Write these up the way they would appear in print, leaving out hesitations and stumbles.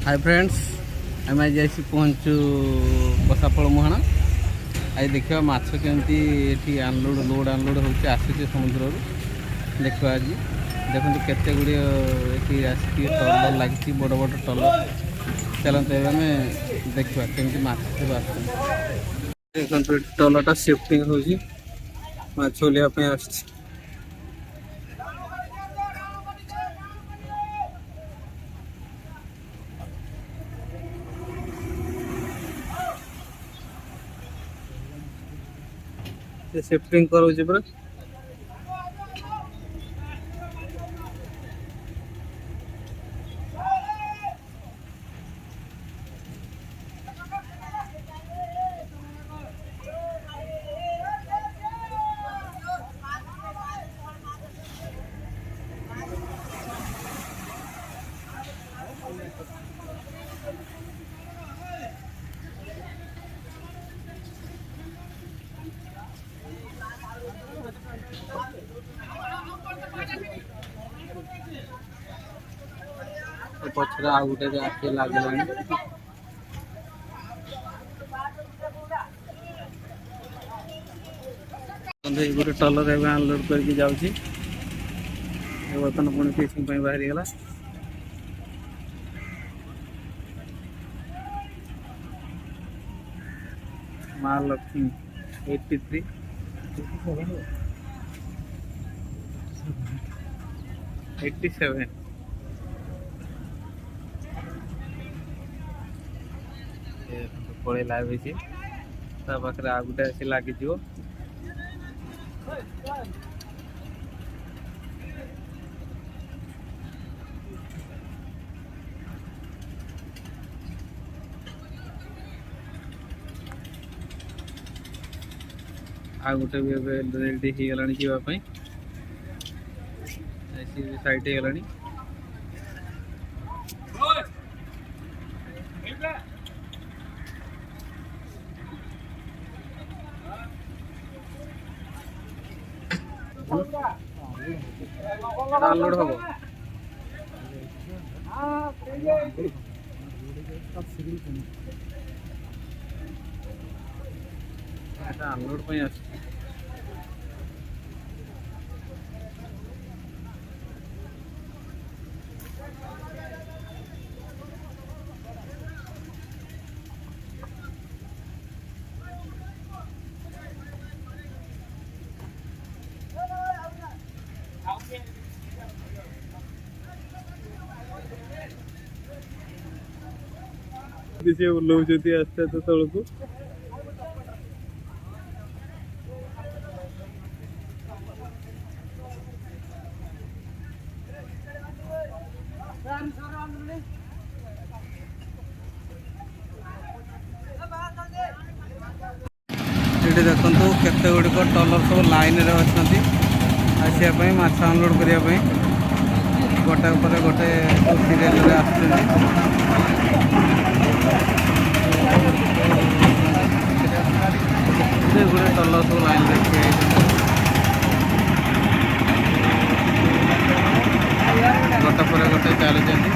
Hi friends, आम आज पहुँचु बसाफल मुहाण। आज देखा माछ केमती अनलोड लोड अनलोड होचे आसुचे समुद्र देखा। आज देखो केते गुड़े ये आसिक टलर लगी बड़ बड़ टलर। चलते आम देखा केमती माछ सब आस देखो टलरटा शिफ्टिंग होची माछ लिया आस। शिफ्टिंग करोची पूरा पचर आ गए आखिए लगे गोटे टलर एवं अनलोड करके जाऊँगी। बर्तमान पुणी फिशिंग बाहरी गला। महालक्ष्मी 83 87 पड़े लगे पाखे आ गए आसी लगे आ गोटे भी रेडी हो गलानी जावाई साइड हो गलानी। अनलोड हम अनलोड पे आस उल्लौती आस्ते आस्ते तौल को ये देखु केते गुड़िक टलर सब लाइन रे अच्छा आसापी माछ अनलोड करने गोटे पर गोटे सीरियल गुड़े टलर सब लाइन रे गोटे पर गोटे चलती।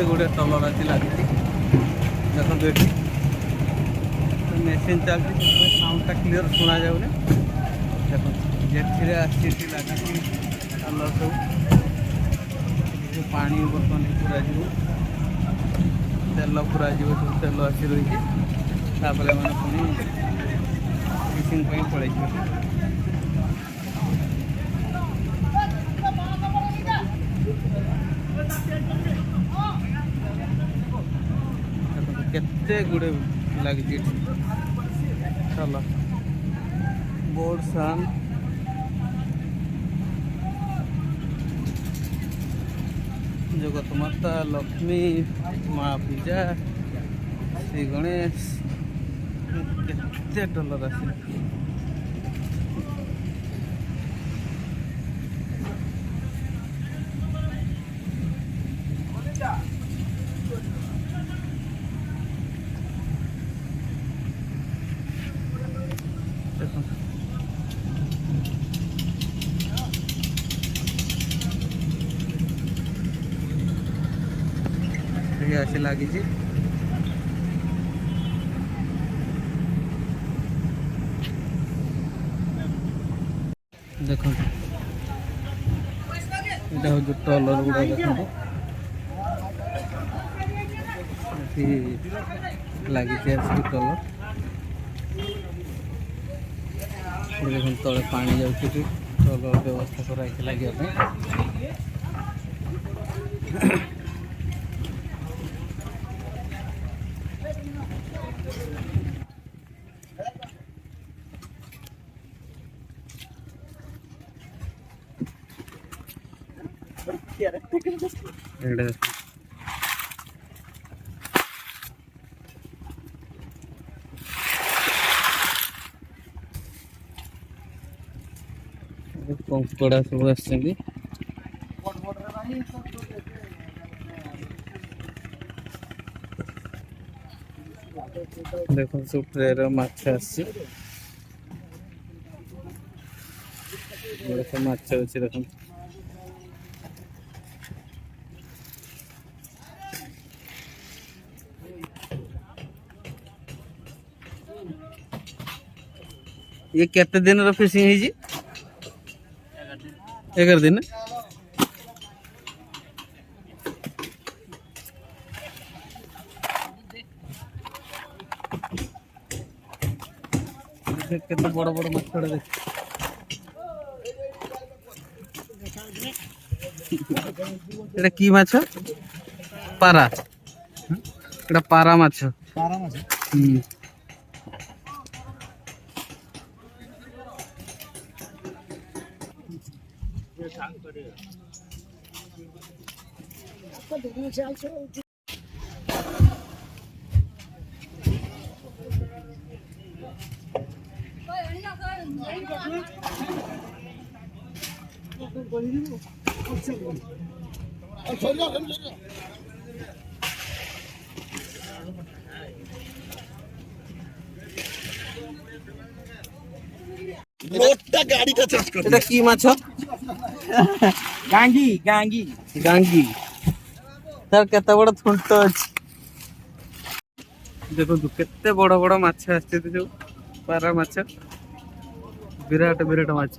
गुड़े टलर आसी लगी देखो ये मेसीन चलती साउंडटा क्लीयर शुणा जाऊनी। देखो ये आसी लगी टलर सब पानी बर्तमान पूरा तेल पूरा सब तेल आसी रही मैंने पुणी फिशिंग पड़े केते गुड़े लगी चल बोर्ड सन जगत माता लक्ष्मी माँ पूजा श्री गणेश केते डॉलर आसे आसी लगी देख ट्रलर गुड़ा देख लगी ट्रलर देख तले पानी जाऊँगी ट्रलर व्यवस्था कराई लगे कंकड़ा सब आसछन्ती देखो सब ट्रेर माछ आसछि देखो माछ अछि देखो ये केते दिन रो फिशिंग है जी 11 दिन केते बड़ बड़ माछ छड़े देख एटा की माछ पारा एटा पारा माछ गाड़ी की माछ गांगी गांगी गांगी सर केते बड़ थुंट अछि देखो केते बड़ बड़ माछ आछे जो पारा माछ विराट विराट माछ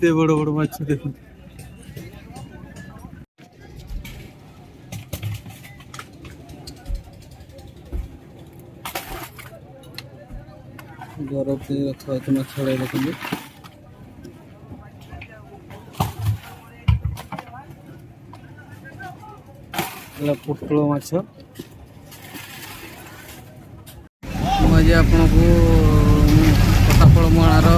केते बड़ बड़ माछ देखो बरफ रखा है छड़े रखेंगे पुटल माछ मुझे आपन को कटाफल मुहार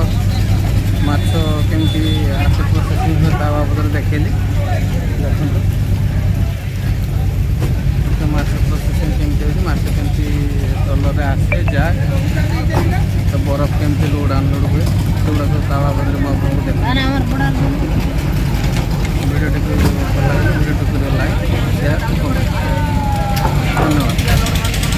माछ केमती आसे प्रोसेसिंग ता बाबद देखेली देखो माछ प्रोसेसिंग केमती होती माछ केमती तलरे आसे जाए तो बरफ केमती लोड अनलोड हुए